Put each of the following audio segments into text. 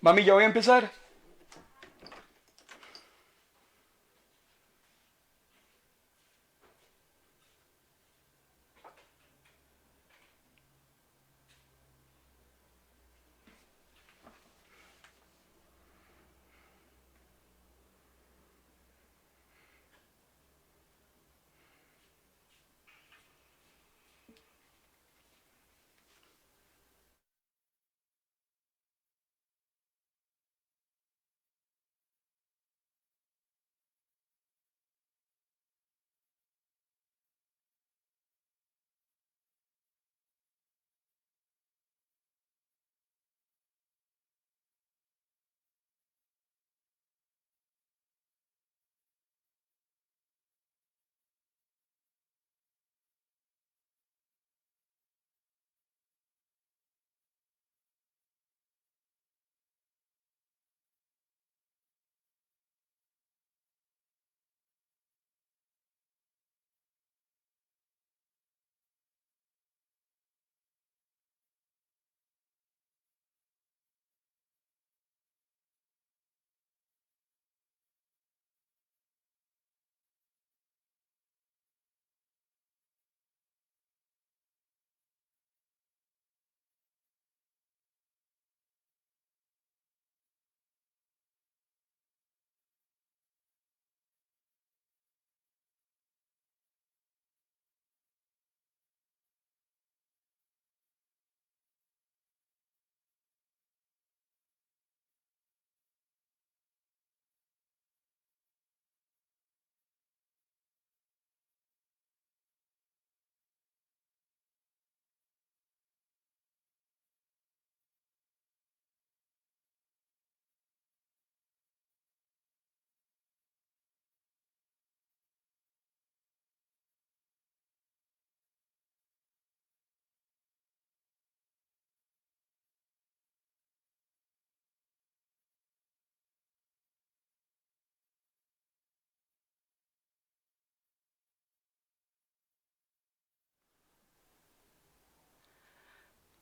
Mami, ya voy a empezar.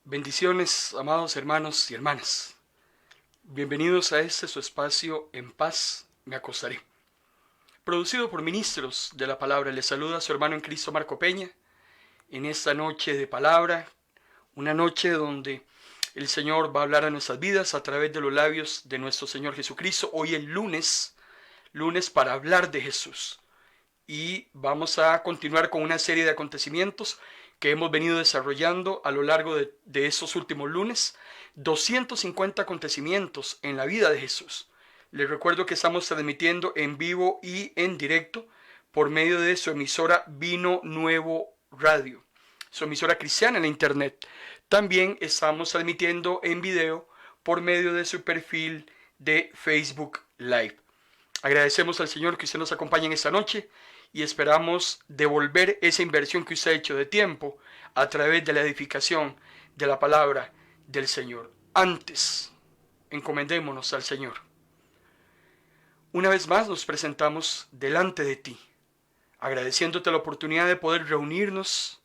Bendiciones, amados hermanos y hermanas. Bienvenidos a este su espacio En Paz Me Acostaré. Producido por ministros de la palabra, les saluda su hermano en Cristo Marco Peña en esta noche de palabra, una noche donde el Señor va a hablar a nuestras vidas a través de los labios de nuestro Señor Jesucristo. Hoy es lunes para hablar de Jesús. Y vamos a continuar con una serie de acontecimientos que hemos venido desarrollando a lo largo de estos últimos lunes. 250 acontecimientos en la vida de Jesús. Les recuerdo que estamos transmitiendo en vivo y en directo por medio de su emisora Vino Nuevo Radio, su emisora cristiana en la internet. También estamos transmitiendo en video por medio de su perfil de Facebook Live. Agradecemos al Señor que usted nos acompañe en esta noche y esperamos devolver esa inversión que usted ha hecho de tiempo a través de la edificación de la palabra del Señor. Antes, encomendémonos al Señor. Una vez más nos presentamos delante de ti, agradeciéndote la oportunidad de poder reunirnos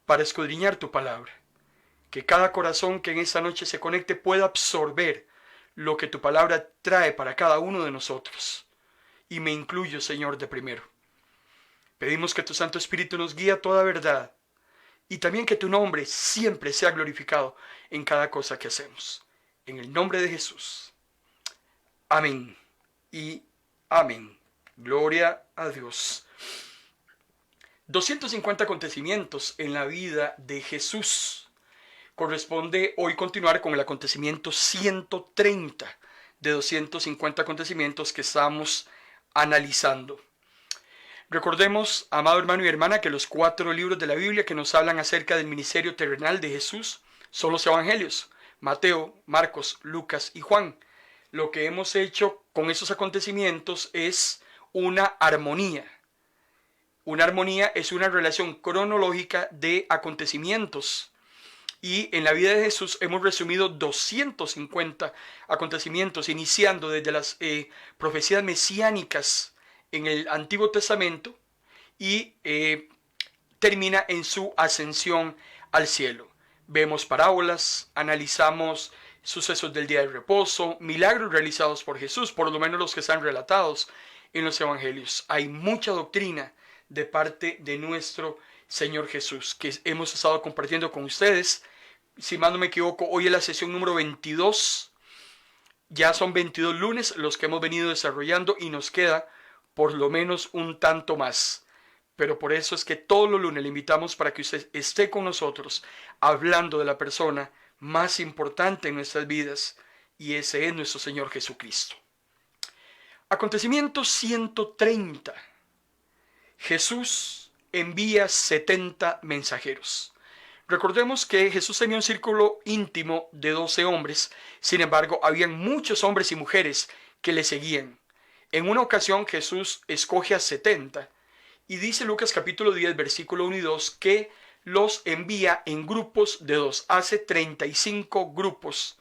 para escudriñar tu palabra. Que cada corazón que en esta noche se conecte pueda absorber lo que tu palabra trae para cada uno de nosotros. Y me incluyo, Señor, de primero. Pedimos que tu Santo Espíritu nos guíe a toda verdad y también que tu nombre siempre sea glorificado en cada cosa que hacemos. En el nombre de Jesús. Amén y amén. Gloria a Dios. 250 acontecimientos en la vida de Jesús. Corresponde hoy continuar con el acontecimiento 130 de 250 acontecimientos que estamos analizando. Recordemos, amado hermano y hermana, que los 4 libros de la Biblia que nos hablan acerca del ministerio terrenal de Jesús son los evangelios: Mateo, Marcos, Lucas y Juan. Lo que hemos hecho con esos acontecimientos es una armonía. Una armonía es una relación cronológica de acontecimientos. Y en la vida de Jesús hemos resumido 250 acontecimientos, iniciando desde las profecías mesiánicas en el Antiguo Testamento y termina en su ascensión al cielo. Vemos parábolas, analizamos sucesos del día de reposo, milagros realizados por Jesús, por lo menos los que están relatados en los evangelios. Hay mucha doctrina de parte de nuestro Señor Jesús que hemos estado compartiendo con ustedes. Si más no me equivoco, hoy es la sesión número 22. Ya son 22 lunes los que hemos venido desarrollando y nos queda por lo menos un tanto más. Pero por eso es que todos los lunes le invitamos para que usted esté con nosotros hablando de la persona más importante en nuestras vidas, y ese es nuestro Señor Jesucristo. Acontecimiento 130. Jesús envía 70 mensajeros. Recordemos que Jesús tenía un círculo íntimo de 12 hombres, sin embargo, habían muchos hombres y mujeres que le seguían. En una ocasión Jesús escoge a 70 y dice Lucas capítulo 10, versículo 1 y 2, que los envía en grupos de 2. Hace 35 grupos,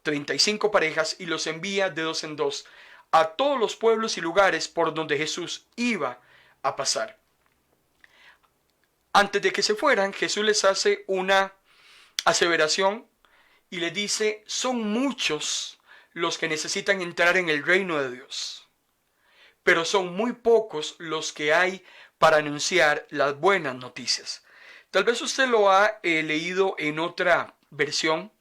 35 parejas, y los envía de 2 en 2 a todos los pueblos y lugares por donde Jesús iba a pasar. Antes de que se fueran, Jesús les hace una aseveración y les dice: son muchos los que necesitan entrar en el reino de Dios, pero son muy pocos los que hay para anunciar las buenas noticias. Tal vez usted lo ha leído en otra versión,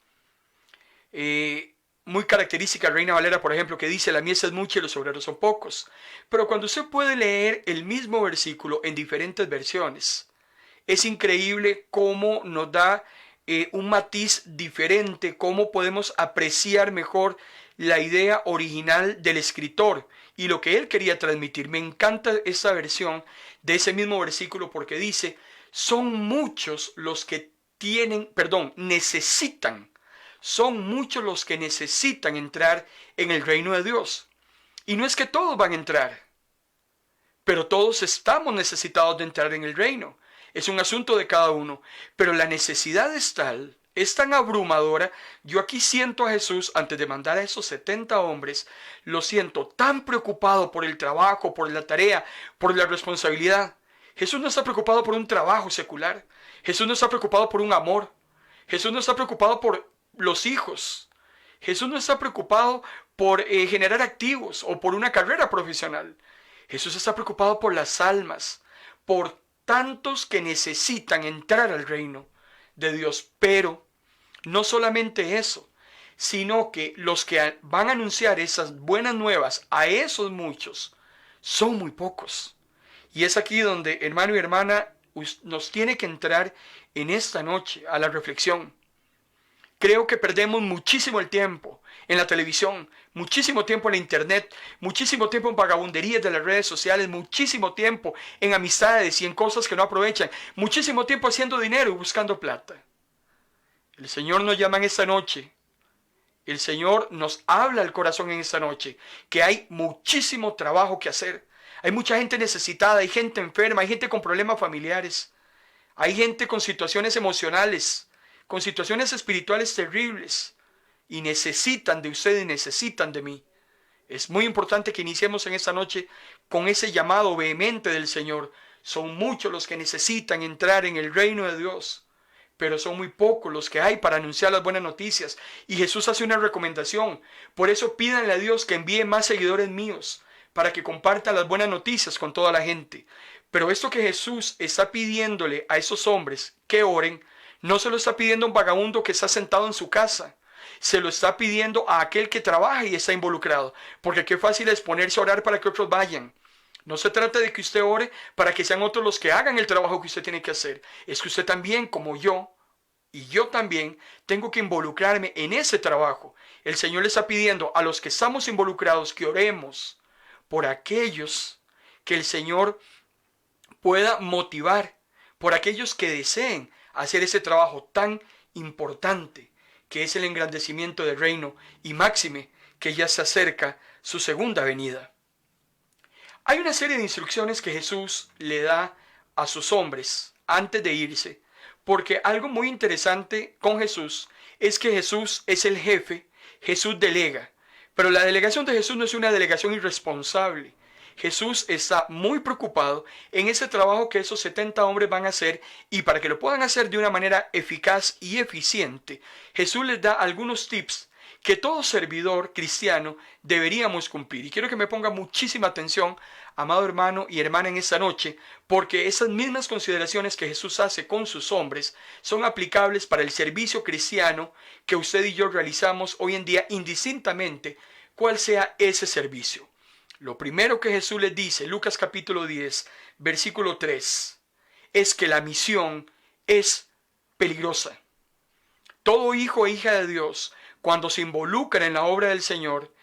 muy característica, Reina Valera, por ejemplo, que dice: la mies es mucha y los obreros son pocos. Pero cuando usted puede leer el mismo versículo en diferentes versiones, es increíble cómo nos da un matiz diferente, cómo podemos apreciar mejor la idea original del escritor y lo que él quería transmitir. Me encanta esa versión de ese mismo versículo porque dice: son muchos los que necesitan. Son muchos los que necesitan entrar en el reino de Dios. Y no es que todos van a entrar, pero todos estamos necesitados de entrar en el reino. Es un asunto de cada uno. Pero la necesidad es tan abrumadora. Yo aquí siento a Jesús, antes de mandar a esos 70 hombres, lo siento tan preocupado por el trabajo, por la tarea, por la responsabilidad. Jesús no está preocupado por un trabajo secular. Jesús no está preocupado por un amor. Jesús no está preocupado por los hijos. Jesús no está preocupado por generar activos o por una carrera profesional. Jesús está preocupado por las almas, por tantos que necesitan entrar al reino de Dios. Pero no solamente eso, sino que los que van a anunciar esas buenas nuevas a esos muchos son muy pocos. Y es aquí donde, hermano y hermana, nos tiene que entrar en esta noche a la reflexión. Creo que perdemos muchísimo el tiempo en la televisión, muchísimo tiempo en la internet, muchísimo tiempo en vagabunderías de las redes sociales, muchísimo tiempo en amistades y en cosas que no aprovechan, muchísimo tiempo haciendo dinero y buscando plata. El Señor nos llama en esta noche, el Señor nos habla al corazón en esta noche, que hay muchísimo trabajo que hacer. Hay mucha gente necesitada, hay gente enferma, hay gente con problemas familiares, hay gente con situaciones emocionales, con situaciones espirituales terribles, y necesitan de usted y necesitan de mí. Es muy importante que iniciemos en esta noche con ese llamado vehemente del Señor. Son muchos los que necesitan entrar en el reino de Dios, pero son muy pocos los que hay para anunciar las buenas noticias. Y Jesús hace una recomendación. Por eso pídanle a Dios que envíe más seguidores míos, para que compartan las buenas noticias con toda la gente. Pero esto que Jesús está pidiéndole a esos hombres que oren, no se lo está pidiendo a un vagabundo que está sentado en su casa. Se lo está pidiendo a aquel que trabaja y está involucrado. Porque qué fácil es ponerse a orar para que otros vayan. No se trata de que usted ore para que sean otros los que hagan el trabajo que usted tiene que hacer. Es que usted también, como yo, y yo también, tengo que involucrarme en ese trabajo. El Señor le está pidiendo a los que estamos involucrados que oremos por aquellos que el Señor pueda motivar, por aquellos que deseen hacer ese trabajo tan importante que es el engrandecimiento del reino, y máxime que ya se acerca su segunda venida. Hay una serie de instrucciones que Jesús le da a sus hombres antes de irse, porque algo muy interesante con Jesús es que Jesús es el jefe, Jesús delega, pero la delegación de Jesús no es una delegación irresponsable. Jesús está muy preocupado en ese trabajo que esos 70 hombres van a hacer, y para que lo puedan hacer de una manera eficaz y eficiente, Jesús les da algunos tips que todo servidor cristiano deberíamos cumplir. Y quiero que me ponga muchísima atención, amado hermano y hermana, en esta noche, porque esas mismas consideraciones que Jesús hace con sus hombres son aplicables para el servicio cristiano que usted y yo realizamos hoy en día, indistintamente cuál sea ese servicio. Lo primero que Jesús les dice, Lucas capítulo 10, versículo 3, es que la misión es peligrosa. Todo hijo e hija de Dios, cuando se involucra en la obra del Señor,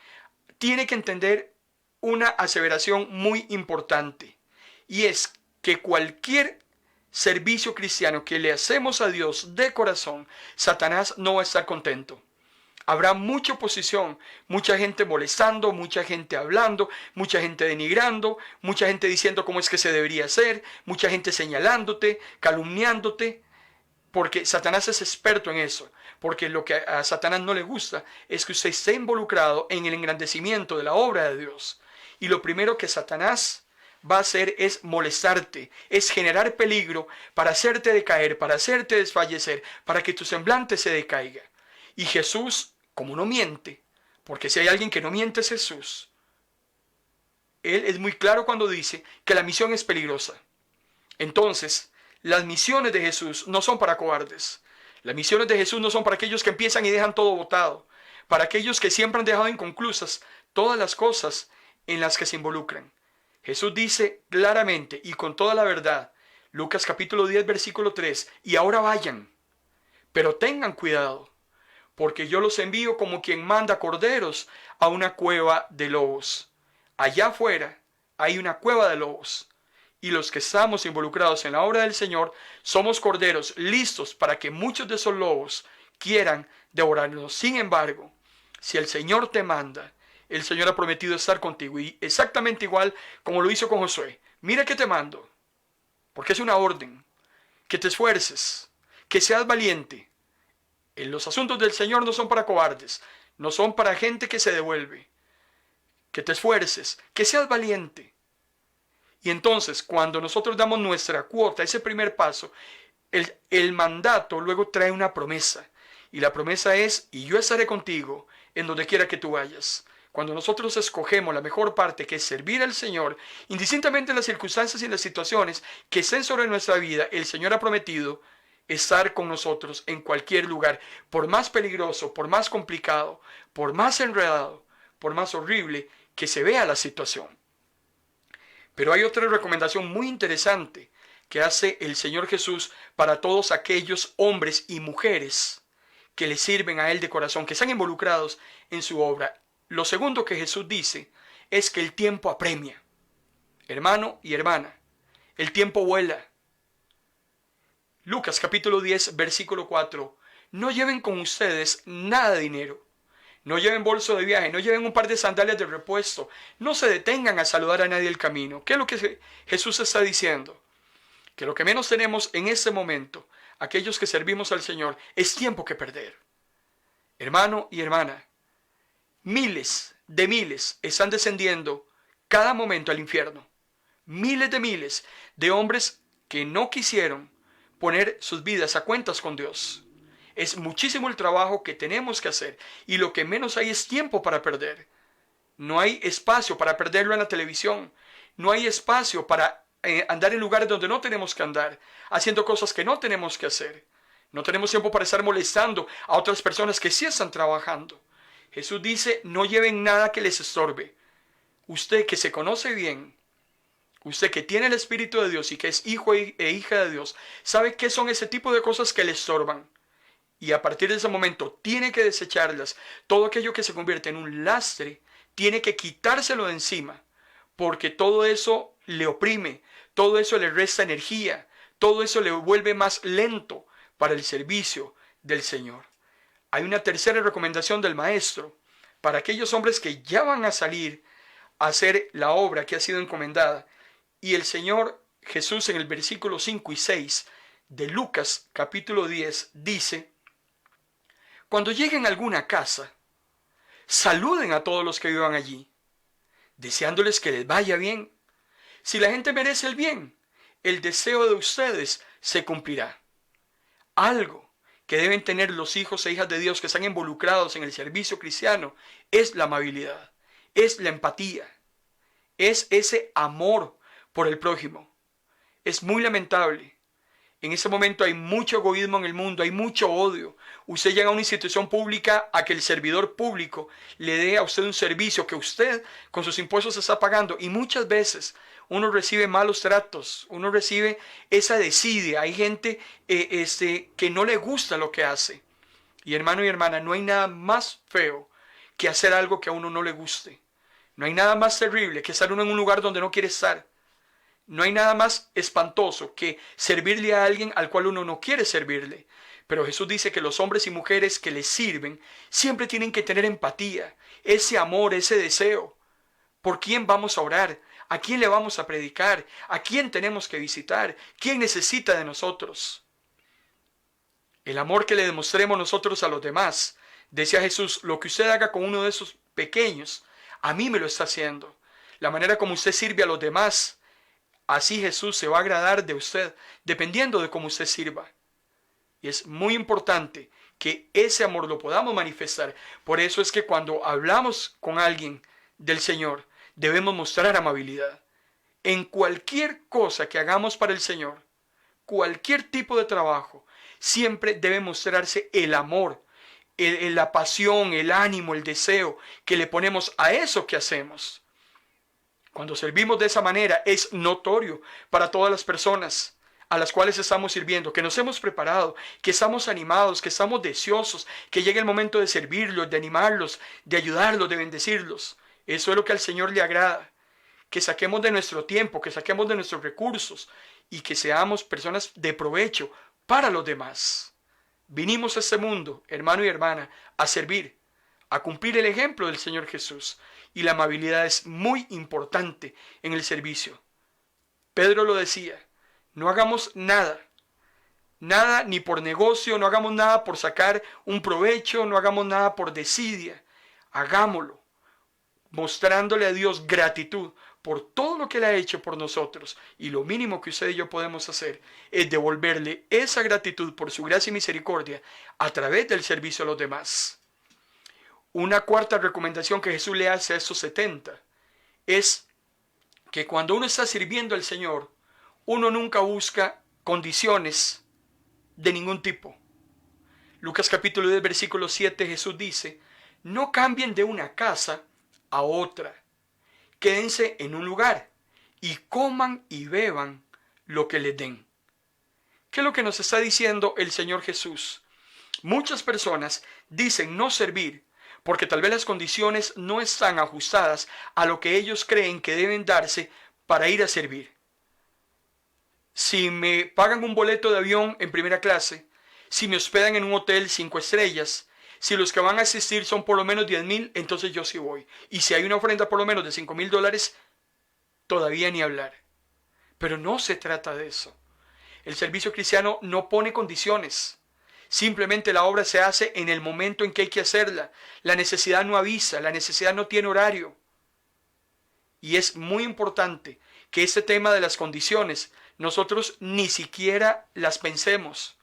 tiene que entender una aseveración muy importante, y es que cualquier servicio cristiano que le hacemos a Dios de corazón, Satanás no va a estar contento. Habrá mucha oposición, mucha gente molestando, mucha gente hablando, mucha gente denigrando, mucha gente diciendo cómo es que se debería hacer, mucha gente señalándote, calumniándote, porque Satanás es experto en eso. Porque lo que a Satanás no le gusta es que usted esté involucrado en el engrandecimiento de la obra de Dios. Y lo primero que Satanás va a hacer es molestarte, es generar peligro para hacerte decaer, para hacerte desfallecer, para que tu semblante se decaiga. Y Jesús, como no miente, porque si hay alguien que no miente es Jesús, Él es muy claro cuando dice que la misión es peligrosa. Entonces, las misiones de Jesús no son para cobardes. Las misiones de Jesús no son para aquellos que empiezan y dejan todo botado, para aquellos que siempre han dejado inconclusas todas las cosas en las que se involucran. Jesús dice claramente y con toda la verdad, Lucas capítulo 10, versículo 3, y ahora vayan, pero tengan cuidado, porque yo los envío como quien manda corderos a una cueva de lobos. Allá afuera hay una cueva de lobos. Y los que estamos involucrados en la obra del Señor somos corderos listos para que muchos de esos lobos quieran devorarnos. Sin embargo, si el Señor te manda, el Señor ha prometido estar contigo, y exactamente igual como lo hizo con Josué. Mira que te mando, porque es una orden, que te esfuerces, que seas valiente. En los asuntos del Señor no son para cobardes, no son para gente que se devuelve. Que te esfuerces, que seas valiente. Y entonces, cuando nosotros damos nuestra cuota, ese primer paso, el mandato luego trae una promesa. Y la promesa es, y yo estaré contigo en donde quiera que tú vayas. Cuando nosotros escogemos la mejor parte, que es servir al Señor, indistintamente en las circunstancias y las situaciones que estén sobre nuestra vida, el Señor ha prometido estar con nosotros en cualquier lugar, por más peligroso, por más complicado, por más enredado, por más horrible que se vea la situación. Pero hay otra recomendación muy interesante que hace el Señor Jesús para todos aquellos hombres y mujeres que le sirven a Él de corazón, que están involucrados en su obra. Lo segundo que Jesús dice es que el tiempo apremia. Hermano y hermana, el tiempo vuela. Lucas capítulo 10, versículo 4. No lleven con ustedes nada de dinero. No lleven bolso de viaje, no lleven un par de sandalias de repuesto. No se detengan a saludar a nadie el camino. ¿Qué es lo que Jesús está diciendo? Que lo que menos tenemos en este momento, aquellos que servimos al Señor, es tiempo que perder. Hermano y hermana, miles de miles están descendiendo cada momento al infierno. Miles de hombres que no quisieron poner sus vidas a cuentas con Dios. Es muchísimo el trabajo que tenemos que hacer, y lo que menos hay es tiempo para perder. No hay espacio para perderlo en la televisión. No hay espacio para andar en lugares donde no tenemos que andar, haciendo cosas que no tenemos que hacer. No tenemos tiempo para estar molestando a otras personas que sí están trabajando. Jesús dice, no lleven nada que les estorbe. Usted que se conoce bien, usted que tiene el Espíritu de Dios y que es hijo e hija de Dios, sabe qué son ese tipo de cosas que le estorban. Y a partir de ese momento tiene que desecharlas. Todo aquello que se convierte en un lastre, tiene que quitárselo de encima. Porque todo eso le oprime, todo eso le resta energía, todo eso le vuelve más lento para el servicio del Señor. Hay una tercera recomendación del Maestro para aquellos hombres que ya van a salir a hacer la obra que ha sido encomendada. Y el Señor Jesús en el versículo 5 y 6 de Lucas capítulo 10 dice: cuando lleguen a alguna casa, saluden a todos los que vivan allí. deseándoles que les vaya bien. Si la gente merece el bien, el deseo de ustedes se cumplirá. Algo que deben tener los hijos e hijas de Dios que están involucrados en el servicio cristiano es la amabilidad, es la empatía, es ese amor por el prójimo. Es muy lamentable. En ese momento hay mucho egoísmo en el mundo, hay mucho odio. Usted llega a una institución pública a que el servidor público le dé a usted un servicio que usted con sus impuestos está pagando, y muchas veces uno recibe malos tratos, uno recibe esa desidia. Hay gente que no le gusta lo que hace. Y hermano y hermana, no hay nada más feo que hacer algo que a uno no le guste. No hay nada más terrible que estar uno en un lugar donde no quiere estar. No hay nada más espantoso que servirle a alguien al cual uno no quiere servirle. Pero Jesús dice que los hombres y mujeres que le sirven siempre tienen que tener empatía, ese amor, ese deseo. ¿Por quién vamos a orar? ¿A quién le vamos a predicar? ¿A quién tenemos que visitar? ¿Quién necesita de nosotros? El amor que le demostremos nosotros a los demás. Decía Jesús, lo que usted haga con uno de esos pequeños, a mí me lo está haciendo. La manera como usted sirve a los demás, así Jesús se va a agradar de usted, dependiendo de cómo usted sirva. Y es muy importante que ese amor lo podamos manifestar. Por eso es que cuando hablamos con alguien del Señor, debemos mostrar amabilidad. En cualquier cosa que hagamos para el Señor, cualquier tipo de trabajo, siempre debe mostrarse el amor, la pasión, el ánimo, el deseo que le ponemos a eso que hacemos. Cuando servimos de esa manera es notorio para todas las personas a las cuales estamos sirviendo, que nos hemos preparado, que estamos animados, que estamos deseosos, que llegue el momento de servirlos, de animarlos, de ayudarlos, de bendecirlos. Eso es lo que al Señor le agrada, que saquemos de nuestro tiempo, que saquemos de nuestros recursos y que seamos personas de provecho para los demás. Vinimos a este mundo, hermano y hermana, a servir, a cumplir el ejemplo del Señor Jesús. Y la amabilidad es muy importante en el servicio. Pedro lo decía, no hagamos nada ni por negocio, no hagamos nada por sacar un provecho, no hagamos nada por desidia. Hagámoslo, mostrándole a Dios gratitud por todo lo que Él ha hecho por nosotros. Y lo mínimo que usted y yo podemos hacer es devolverle esa gratitud por su gracia y misericordia a través del servicio a los demás. Una cuarta recomendación que Jesús le hace a estos 70 es que cuando uno está sirviendo al Señor, uno nunca busca condiciones de ningún tipo. Lucas capítulo 10, versículo 7, Jesús dice, no cambien de una casa a otra. Quédense en un lugar y coman y beban lo que les den. ¿Qué es lo que nos está diciendo el Señor Jesús? Muchas personas dicen no servir porque tal vez las condiciones no están ajustadas a lo que ellos creen que deben darse para ir a servir. Si me pagan un boleto de avión en primera clase, si me hospedan en un hotel 5 estrellas, si los que van a asistir son por lo menos 10,000, entonces yo sí voy. Y si hay una ofrenda por lo menos de $5,000, todavía ni hablar. Pero no se trata de eso. El servicio cristiano no pone condiciones. Simplemente la obra se hace en el momento en que hay que hacerla. La necesidad no avisa, la necesidad no tiene horario. Y es muy importante que este tema de las condiciones nosotros ni siquiera las pensemos.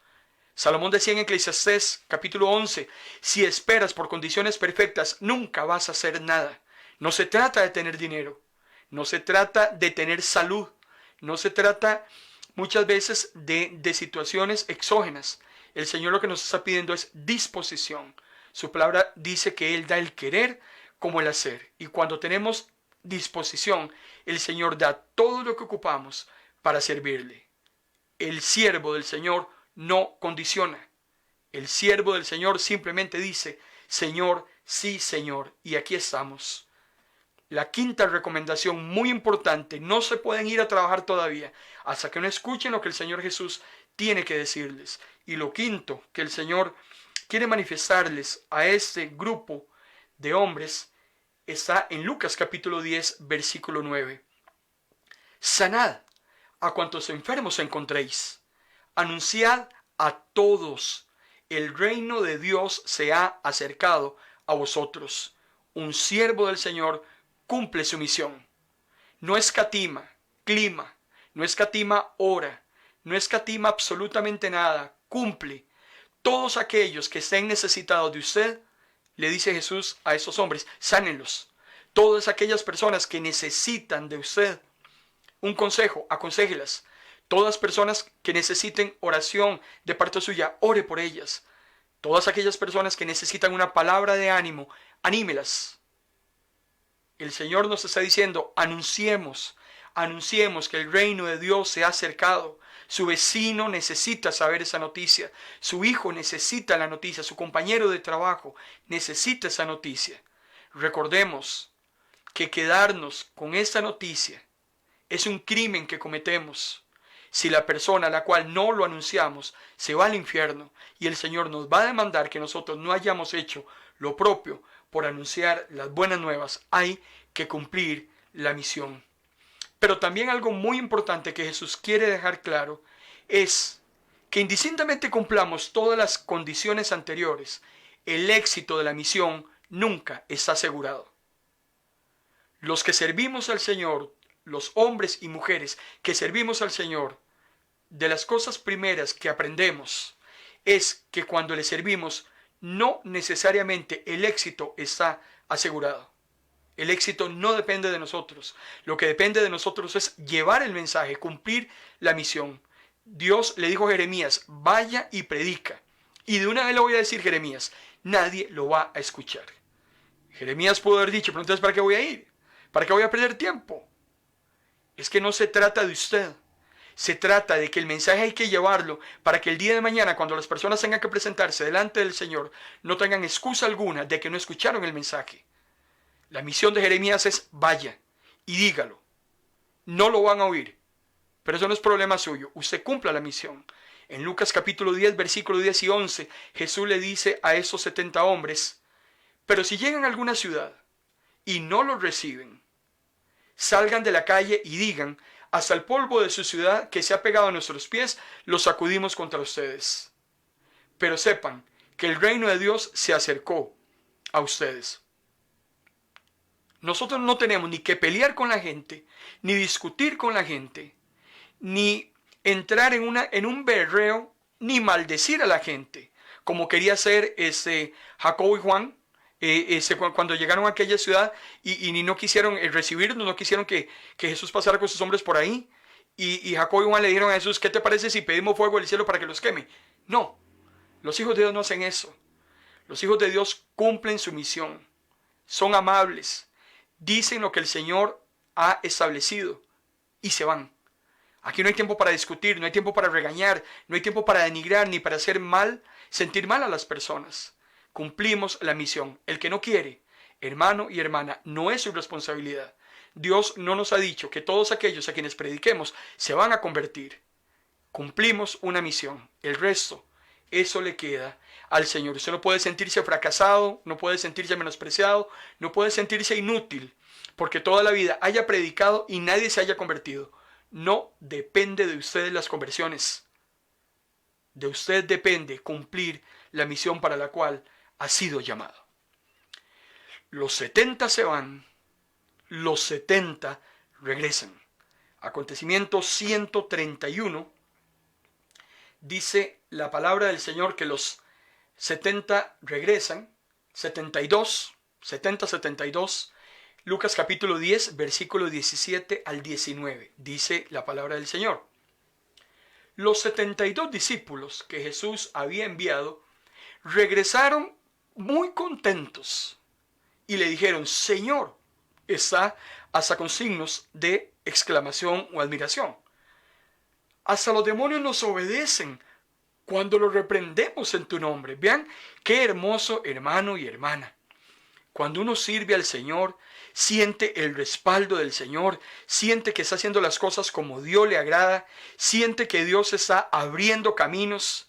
Salomón decía en Eclesiastés capítulo 11, si esperas por condiciones perfectas, nunca vas a hacer nada. No se trata de tener dinero, no se trata de tener salud, no se trata muchas veces de situaciones exógenas. El Señor lo que nos está pidiendo es disposición. Su palabra dice que Él da el querer como el hacer. Y cuando tenemos disposición, el Señor da todo lo que ocupamos para servirle. El siervo del Señor no condiciona. El siervo del Señor simplemente dice, Señor, sí, Señor, y aquí estamos. La quinta recomendación muy importante, no se pueden ir a trabajar todavía hasta que no escuchen lo que el Señor Jesús tiene que decirles. Y lo quinto que el Señor quiere manifestarles a este grupo de hombres está en Lucas capítulo 10, versículo 9. Sanad a cuantos enfermos encontréis. Anunciad a todos, el reino de Dios se ha acercado a vosotros. Un siervo del Señor cumple su misión. No escatima clima, no escatima hora, no escatima absolutamente nada. Cumple. Todos aquellos que estén necesitados de usted, le dice Jesús a esos hombres, sánenlos. Todas aquellas personas que necesitan de usted un consejo, aconséjelas. Todas personas que necesiten oración de parte suya, ore por ellas. Todas aquellas personas que necesitan una palabra de ánimo, anímelas. El Señor nos está diciendo, anunciemos que el reino de Dios se ha acercado. Su vecino necesita saber esa noticia. Su hijo necesita la noticia. Su compañero de trabajo necesita esa noticia. Recordemos que quedarnos con esta noticia es un crimen que cometemos. Si la persona a la cual no lo anunciamos se va al infierno y el Señor nos va a demandar que nosotros no hayamos hecho lo propio por anunciar las buenas nuevas, hay que cumplir la misión. Pero también algo muy importante que Jesús quiere dejar claro es que indistintamente cumplamos todas las condiciones anteriores, el éxito de la misión nunca está asegurado. Los que servimos al Señor, los hombres y mujeres que servimos al Señor, de las cosas primeras que aprendemos es que cuando le servimos, no necesariamente el éxito está asegurado. El éxito no depende de nosotros. Lo que depende de nosotros es llevar el mensaje, cumplir la misión. Dios le dijo a Jeremías, vaya y predica. Y de una vez le voy a decir, Jeremías, nadie lo va a escuchar. Jeremías pudo haber dicho, pero entonces ¿para qué voy a ir? ¿Para qué voy a perder tiempo? Es que no se trata de usted. Se trata de que el mensaje hay que llevarlo para que el día de mañana, cuando las personas tengan que presentarse delante del Señor, no tengan excusa alguna de que no escucharon el mensaje. La misión de Jeremías es vaya y dígalo. No lo van a oír, pero eso no es problema suyo. Usted cumpla la misión. En Lucas capítulo 10, versículo 10 y 11, Jesús le dice a esos 70 hombres, pero si llegan a alguna ciudad y no los reciben, salgan de la calle y digan, hasta el polvo de su ciudad que se ha pegado a nuestros pies, los sacudimos contra ustedes. Pero sepan que el reino de Dios se acercó a ustedes. Nosotros no tenemos ni que pelear con la gente, ni discutir con la gente, ni entrar en un berreo, ni maldecir a la gente, como quería hacer Jacobo y Juan, cuando llegaron a aquella ciudad y no quisieron recibirnos, no quisieron que Jesús pasara con sus hombres por ahí. Y Jacobo y Juan le dijeron a Jesús, ¿qué te parece si pedimos fuego del cielo para que los queme? No, los hijos de Dios no hacen eso. Los hijos de Dios cumplen su misión, son amables, dicen lo que el Señor ha establecido y se van. Aquí no hay tiempo para discutir, no hay tiempo para regañar, no hay tiempo para denigrar ni para hacer mal, sentir mal a las personas. Cumplimos la misión. El que no quiere, hermano y hermana, no es su responsabilidad. Dios no nos ha dicho que todos aquellos a quienes prediquemos se van a convertir. Cumplimos una misión. El resto, eso le queda al Señor. Usted no puede sentirse fracasado, no puede sentirse menospreciado, no puede sentirse inútil, porque toda la vida haya predicado y nadie se haya convertido. No depende de ustedes las conversiones. De usted depende cumplir la misión para la cual ha sido llamado. Los 70 se van, los 70 regresan. Acontecimiento 131, dice la palabra del Señor que los 70 regresan, 72, Lucas capítulo 10, versículo 17 al 19, dice la palabra del Señor. Los 72 discípulos que Jesús había enviado regresaron muy contentos y le dijeron, Señor, está hasta con signos de exclamación o admiración. Hasta los demonios nos obedecen cuando los reprendemos en tu nombre. Vean qué hermoso, hermano y hermana. Cuando uno sirve al Señor, siente el respaldo del Señor, siente que está haciendo las cosas como Dios le agrada, siente que Dios está abriendo caminos,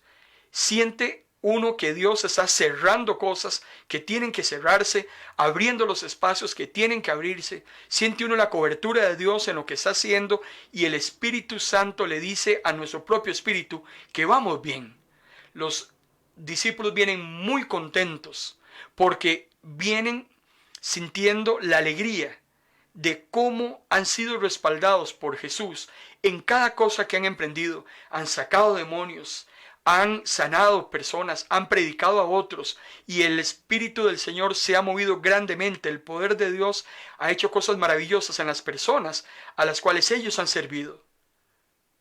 siente uno que Dios está cerrando cosas que tienen que cerrarse, abriendo los espacios que tienen que abrirse, siente uno la cobertura de Dios en lo que está haciendo y el Espíritu Santo le dice a nuestro propio espíritu que vamos bien. Los discípulos vienen muy contentos porque vienen sintiendo la alegría de cómo han sido respaldados por Jesús en cada cosa que han emprendido. Han sacado demonios, han sanado personas, han predicado a otros y el Espíritu del Señor se ha movido grandemente. El poder de Dios ha hecho cosas maravillosas en las personas a las cuales ellos han servido.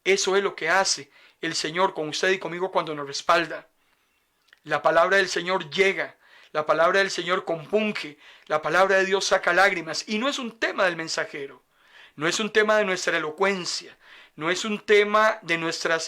Eso es lo que hace el Señor con usted y conmigo cuando nos respalda. La palabra del Señor llega, la palabra del Señor compunge, la palabra de Dios saca lágrimas. Y no es un tema del mensajero, no es un tema de nuestra elocuencia, no es un tema de nuestra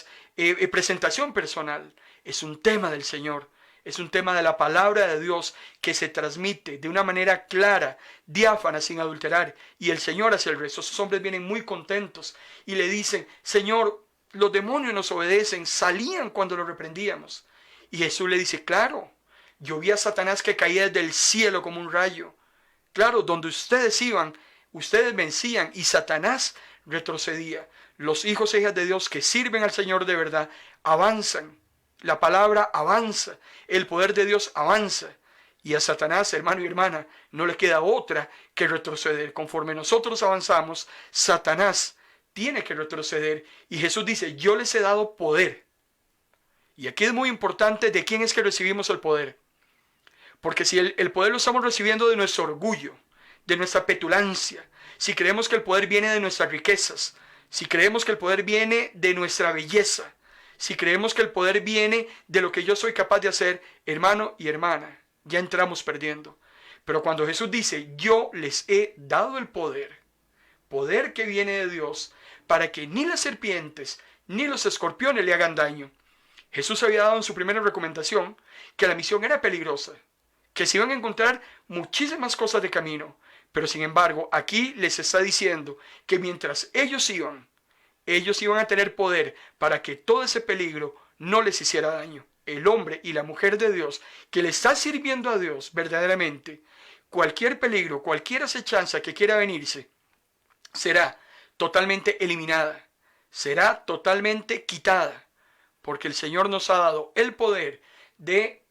presentación personal, es un tema del Señor, es un tema de la palabra de Dios que se transmite de una manera clara, diáfana, sin adulterar. Y el Señor hace el resto. Esos hombres vienen muy contentos y le dicen: Señor, los demonios nos obedecen, salían cuando los reprendíamos. Y Jesús le dice: claro, yo vi a Satanás que caía del cielo como un rayo. Claro, donde ustedes iban, ustedes vencían y Satanás retrocedía. Los hijos e hijas de Dios que sirven al Señor de verdad avanzan. La palabra avanza, el poder de Dios avanza. Y a Satanás, hermano y hermana, no le queda otra que retroceder. Conforme nosotros avanzamos, Satanás tiene que retroceder. Y Jesús dice: yo les he dado poder. Y aquí es muy importante de quién es que recibimos el poder. Porque si el poder lo estamos recibiendo de nuestro orgullo, de nuestra petulancia, si creemos que el poder viene de nuestras riquezas, si creemos que el poder viene de nuestra belleza, si creemos que el poder viene de lo que yo soy capaz de hacer, hermano y hermana, ya entramos perdiendo. Pero cuando Jesús dice: yo les he dado el poder, poder que viene de Dios, para que ni las serpientes ni los escorpiones le hagan daño. Jesús había dado en su primera recomendación que la misión era peligrosa, que se iban a encontrar muchísimas cosas de camino, pero sin embargo aquí les está diciendo que mientras ellos iban a tener poder para que todo ese peligro no les hiciera daño. El hombre y la mujer de Dios que le está sirviendo a Dios verdaderamente, cualquier peligro, cualquier acechanza que quiera venirse, será totalmente eliminada, será totalmente quitada, porque el Señor nos ha dado el poder de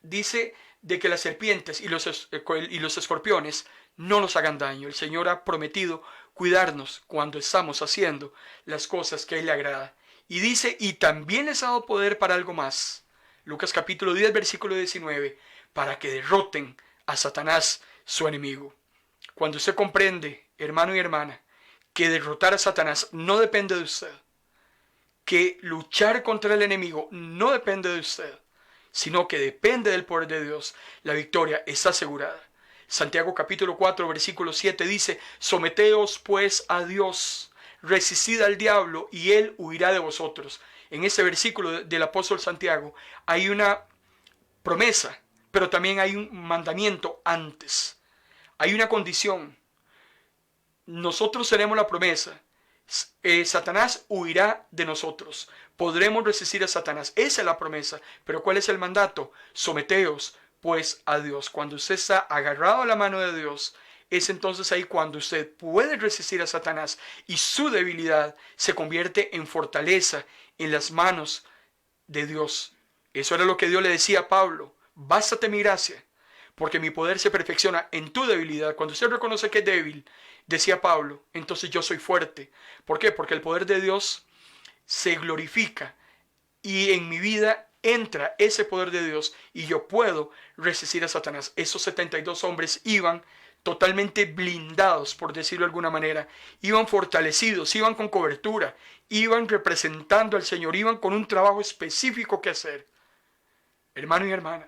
que las serpientes y los escorpiones no nos hagan daño. El Señor ha prometido cuidarnos cuando estamos haciendo las cosas que a Él le agrada. Y dice: y también les ha dado poder para algo más. Lucas capítulo 10, versículo 19, para que derroten a Satanás, su enemigo. Cuando usted comprende, hermano y hermana, que derrotar a Satanás no depende de usted, que luchar contra el enemigo no depende de usted, sino que depende del poder de Dios, la victoria está asegurada. Santiago capítulo 4, versículo 7 dice: someteos pues a Dios, resistid al diablo y él huirá de vosotros. En ese versículo del apóstol Santiago hay una promesa, pero también hay un mandamiento antes. Hay una condición. Nosotros tenemos la promesa. Satanás huirá de nosotros. Podremos resistir a Satanás. Esa es la promesa. Pero ¿cuál es el mandato? Someteos pues a Dios. Cuando usted está agarrado a la mano de Dios, es entonces ahí cuando usted puede resistir a Satanás y su debilidad se convierte en fortaleza en las manos de Dios. Eso era lo que Dios le decía a Pablo: bástate mi gracia, porque mi poder se perfecciona en tu debilidad. Cuando usted reconoce que es débil, decía Pablo, entonces yo soy fuerte. ¿Por qué? Porque el poder de Dios se glorifica y en mi vida entra ese poder de Dios y yo puedo resistir a Satanás. Esos 72 hombres iban totalmente blindados, por decirlo de alguna manera, iban fortalecidos, iban con cobertura, iban representando al Señor, iban con un trabajo específico que hacer. Hermano y hermana,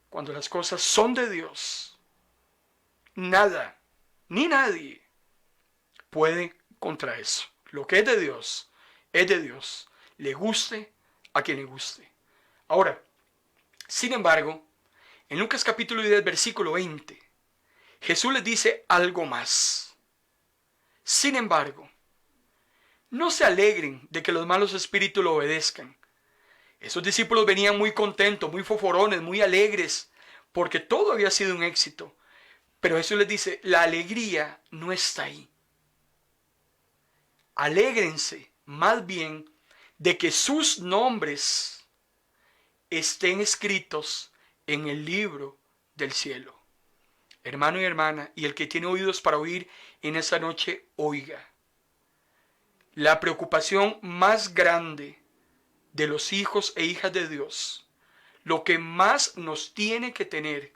cuando las cosas son de Dios, nada ni nadie puede contra eso. Lo que es de Dios, le guste a quien le guste. Ahora, sin embargo, en Lucas capítulo 10, versículo 20, Jesús les dice algo más. Sin embargo, no se alegren de que los malos espíritus lo obedezcan. Esos discípulos venían muy contentos, muy foforones, muy alegres, porque todo había sido un éxito. Pero Jesús les dice: la alegría no está ahí. Alégrense más bien de que sus nombres estén escritos en el libro del cielo. Hermano y hermana, y el que tiene oídos para oír en esta noche, oiga. La preocupación más grande de los hijos e hijas de Dios, lo que más nos tiene que tener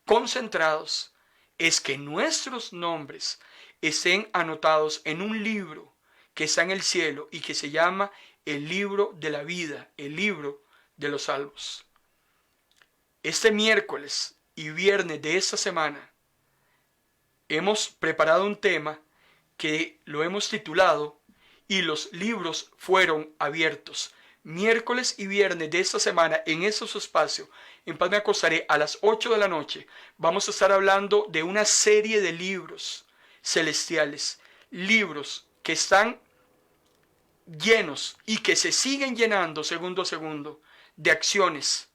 concentrados, es que nuestros nombres estén anotados en un libro que está en el cielo y que se llama el libro de la vida, el libro de los salvos. Este miércoles y viernes de esta semana hemos preparado un tema que lo hemos titulado "Y los libros fueron abiertos". Miércoles y viernes de esta semana, en esos espacios, en Paz Me Acostaré, a las 8 de la noche, vamos a estar hablando de una serie de libros celestiales, libros que están llenos y que se siguen llenando segundo a segundo de acciones,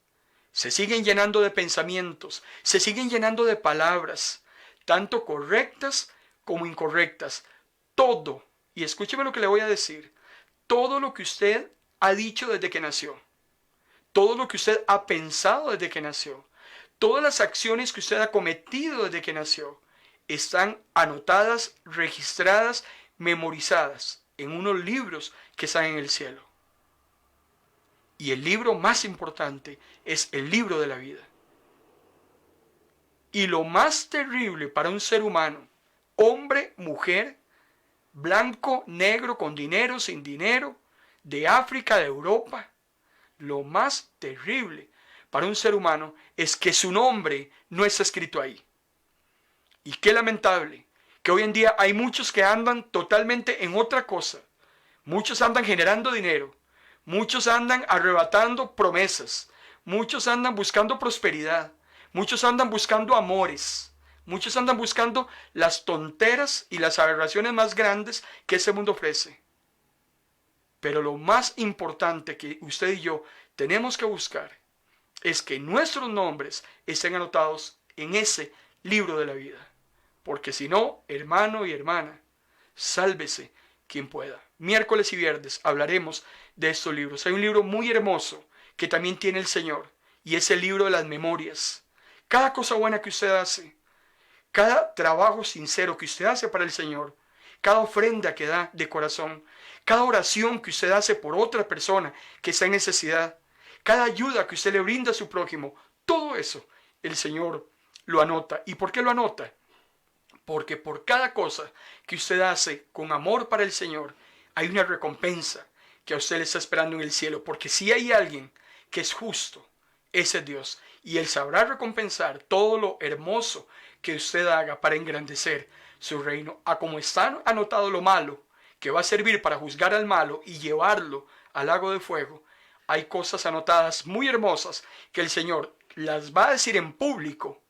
se siguen llenando de pensamientos, se siguen llenando de palabras, tanto correctas como incorrectas. Todo, y escúcheme lo que le voy a decir, todo lo que usted ha dicho desde que nació, todo lo que usted ha pensado desde que nació, todas las acciones que usted ha cometido desde que nació, están anotadas, registradas, memorizadas en unos libros que están en el cielo. Y el libro más importante es el libro de la vida. Y lo más terrible para un ser humano, hombre, mujer, blanco, negro, con dinero, sin dinero, de África, de Europa, lo más terrible para un ser humano es que su nombre no está escrito ahí. Y qué lamentable que hoy en día hay muchos que andan totalmente en otra cosa. Muchos andan generando dinero, muchos andan arrebatando promesas, muchos andan buscando prosperidad, muchos andan buscando amores, muchos andan buscando las tonteras y las aberraciones más grandes que este mundo ofrece. Pero lo más importante que usted y yo tenemos que buscar es que nuestros nombres estén anotados en ese libro de la vida. Porque si no, hermano y hermana, sálvese quien pueda. Miércoles y viernes hablaremos de estos libros. Hay un libro muy hermoso que también tiene el Señor, y es el libro de las memorias. Cada cosa buena que usted hace, cada trabajo sincero que usted hace para el Señor, cada ofrenda que da de corazón, cada oración que usted hace por otra persona que está en necesidad, cada ayuda que usted le brinda a su prójimo, todo eso el Señor lo anota. ¿Y por qué lo anota? Porque por cada cosa que usted hace con amor para el Señor, hay una recompensa que a usted le está esperando en el cielo. Porque si hay alguien que es justo, ese es Dios. Y Él sabrá recompensar todo lo hermoso que usted haga para engrandecer su reino. A como está anotado lo malo, que va a servir para juzgar al malo y llevarlo al lago de fuego, hay cosas anotadas muy hermosas que el Señor las va a decir en público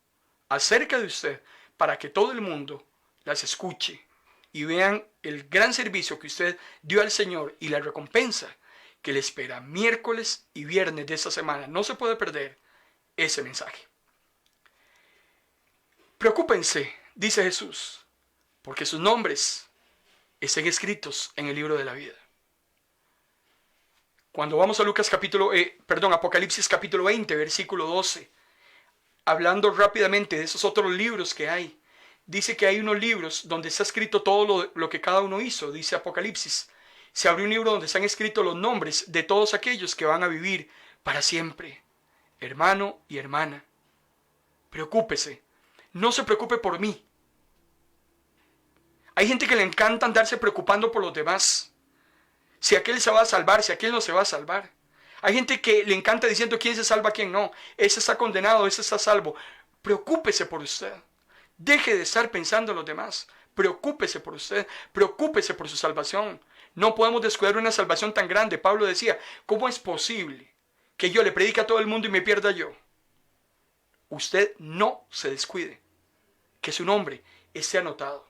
acerca de usted, para que todo el mundo las escuche y vean el gran servicio que usted dio al Señor y la recompensa que le espera miércoles y viernes de esta semana. No se puede perder ese mensaje. Preocúpense, dice Jesús, porque sus nombres estén escritos en el libro de la vida. Cuando vamos a Apocalipsis capítulo 20, versículo 12, hablando rápidamente de esos otros libros que hay, dice que hay unos libros donde está escrito todo lo que cada uno hizo, dice Apocalipsis. Se abrió un libro donde están escritos los nombres de todos aquellos que van a vivir para siempre. Hermano y hermana, preocúpese, no se preocupe por mí. Hay gente que le encanta andarse preocupando por los demás. Si aquel se va a salvar, si aquel no se va a salvar. Hay gente que le encanta diciendo quién se salva, quién no. Ese está condenado, ese está salvo. Preocúpese por usted. Deje de estar pensando en los demás. Preocúpese por usted. Preocúpese por su salvación. No podemos descuidar una salvación tan grande. Pablo decía, ¿cómo es posible que yo le predique a todo el mundo y me pierda yo? Usted no se descuide. Que su nombre esté anotado.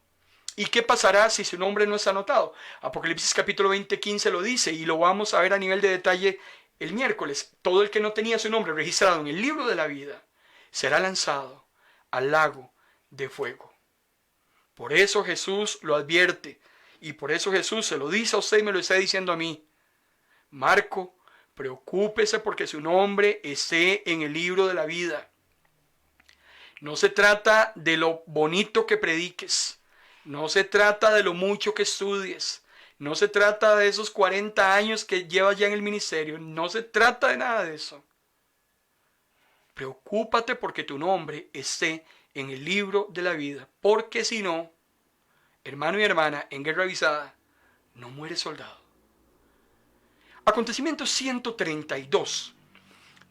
¿Y qué pasará si su nombre no está anotado? Apocalipsis capítulo 20, 15 lo dice y lo vamos a ver a nivel de detalle el miércoles. Todo el que no tenía su nombre registrado en el libro de la vida será lanzado al lago de fuego. Por eso Jesús lo advierte y por eso Jesús se lo dice a usted y me lo está diciendo a mí. Marco, preocúpese porque su nombre esté en el libro de la vida. No se trata de lo bonito que prediques. No se trata de lo mucho que estudies. No se trata de esos 40 años que llevas ya en el ministerio. No se trata de nada de eso. Preocúpate porque tu nombre esté en el libro de la vida. Porque si no, hermano y hermana, en guerra avisada, no muere soldado. Acontecimiento 132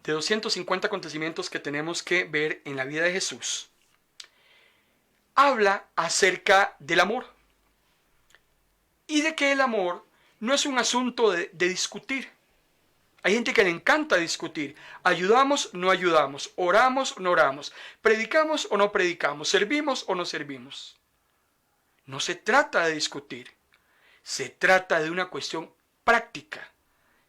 de 250 acontecimientos que tenemos que ver en la vida de Jesús. Habla acerca del amor. Y de que el amor no es un asunto de discutir. Hay gente que le encanta discutir. Ayudamos, no ayudamos. Oramos, no oramos. Predicamos o no predicamos. Servimos o no servimos. No se trata de discutir. Se trata de una cuestión práctica.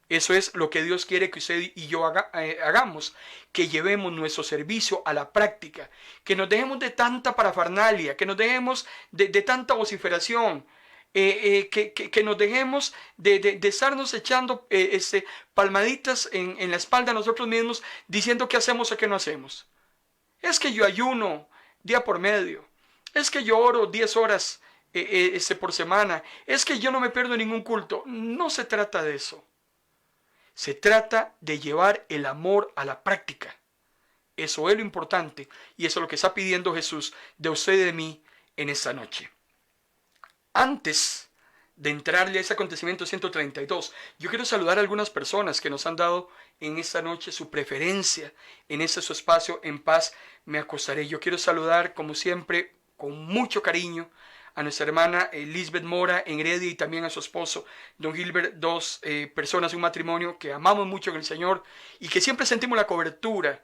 Eso es lo que Dios quiere que usted y yo hagamos, que llevemos nuestro servicio a la práctica, que nos dejemos de tanta parafernalia, que nos dejemos de tanta vociferación, que nos dejemos de estarnos echando palmaditas en la espalda a nosotros mismos, diciendo qué hacemos o qué no hacemos. Es que yo ayuno día por medio, es que yo oro 10 horas por semana, es que yo no me pierdo ningún culto. No se trata de eso. Se trata de llevar el amor a la práctica. Eso es lo importante y eso es lo que está pidiendo Jesús de usted y de mí en esta noche. Antes de entrarle a ese acontecimiento 132, yo quiero saludar a algunas personas que nos han dado en esta noche su preferencia en ese su espacio En Paz Me Acostaré. Yo quiero saludar, como siempre, con mucho cariño a nuestra hermana Lisbeth Mora en Heredia y también a su esposo don Gilbert, dos personas de un matrimonio que amamos mucho en el Señor y que siempre sentimos la cobertura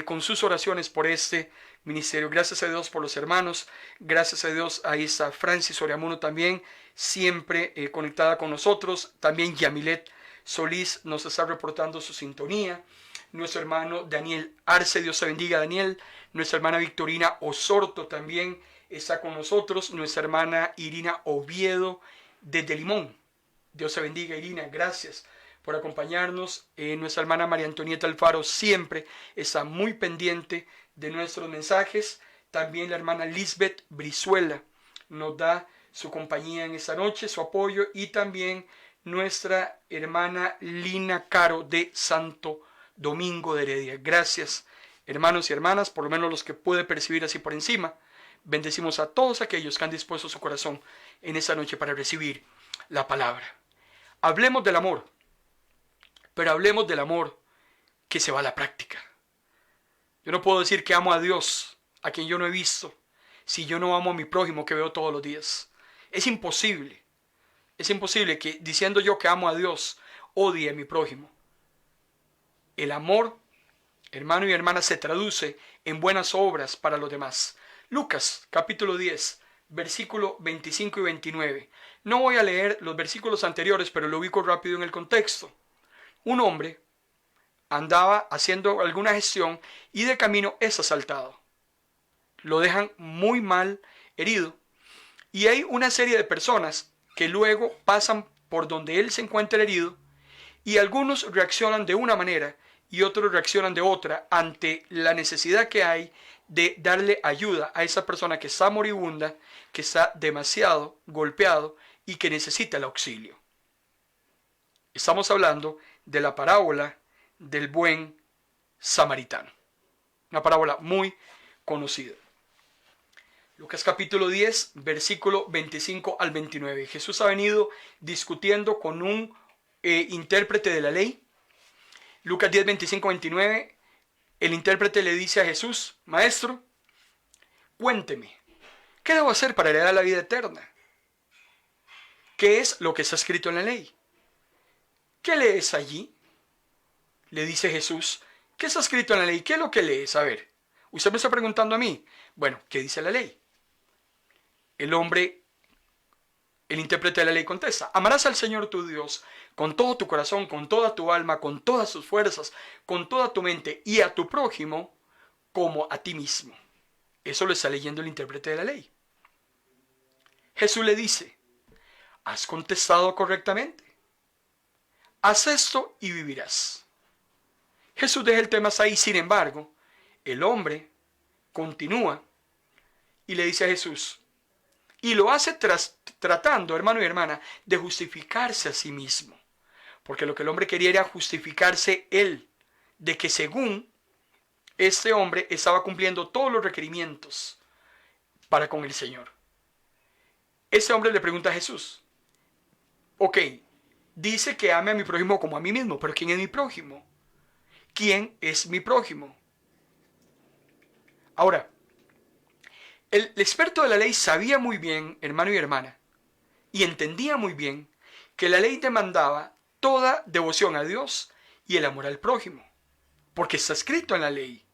con sus oraciones por este ministerio. Gracias a Dios por los hermanos, gracias a Dios ahí está Francis Oriamuno también, siempre conectada con nosotros, también Yamilet Solís nos está reportando su sintonía, nuestro hermano Daniel Arce, Dios te bendiga Daniel, nuestra hermana Victorina Osorto también está con nosotros, nuestra hermana Irina Oviedo desde Limón. Dios te bendiga Irina, gracias por acompañarnos. Nuestra hermana María Antonieta Alfaro siempre está muy pendiente de nuestros mensajes. También la hermana Lisbeth Brizuela nos da su compañía en esta noche, su apoyo. Y también nuestra hermana Lina Caro de Santo Domingo de Heredia. Gracias hermanos y hermanas, por lo menos los que pude percibir así por encima. Bendecimos a todos aquellos que han dispuesto su corazón en esta noche para recibir la palabra. Hablemos del amor, pero hablemos del amor que se va a la práctica. Yo no puedo decir que amo a Dios, a quien yo no he visto, si yo no amo a mi prójimo que veo todos los días. Es imposible. Es imposible que diciendo yo que amo a Dios, odie a mi prójimo. El amor, hermano y hermana, se traduce en buenas obras para los demás. Lucas capítulo 10, versículo 25 y 29. No voy a leer los versículos anteriores, pero lo ubico rápido en el contexto. Un hombre andaba haciendo alguna gestión y de camino es asaltado. Lo dejan muy mal herido. Y hay una serie de personas que luego pasan por donde él se encuentra herido y algunos reaccionan de una manera y otros reaccionan de otra ante la necesidad que hay de darle ayuda a esa persona que está moribunda, que está demasiado golpeado y que necesita el auxilio. Estamos hablando de la parábola del buen samaritano. Una parábola muy conocida. Lucas capítulo 10, versículo 25 al 29. Jesús ha venido discutiendo con un intérprete de la ley. Lucas 10, 25, 29. El intérprete le dice a Jesús: Maestro, cuénteme, ¿qué debo hacer para heredar la vida eterna? ¿Qué es lo que está escrito en la ley? ¿Qué lees allí? Le dice Jesús: ¿qué está escrito en la ley? ¿Qué es lo que lees? A ver, usted me está preguntando a mí. Bueno, ¿qué dice la ley? El intérprete de la ley contesta: amarás al Señor tu Dios con todo tu corazón, con toda tu alma, con todas tus fuerzas, con toda tu mente, y a tu prójimo como a ti mismo. Eso lo está leyendo el intérprete de la ley. Jesús le dice: has contestado correctamente. Haz esto y vivirás. Jesús deja el tema hasta ahí. Sin embargo, el hombre continúa y le dice a Jesús, y lo hace tratando, hermano y hermana, de justificarse a sí mismo. Porque lo que el hombre quería era justificarse él, de que según este hombre estaba cumpliendo todos los requerimientos para con el Señor. Este hombre le pregunta a Jesús, ok, dice que ame a mi prójimo como a mí mismo, pero ¿quién es mi prójimo? ¿Quién es mi prójimo? Ahora, el experto de la ley sabía muy bien, hermano y hermana, y entendía muy bien que la ley demandaba toda devoción a Dios y el amor al prójimo, porque está escrito en la ley.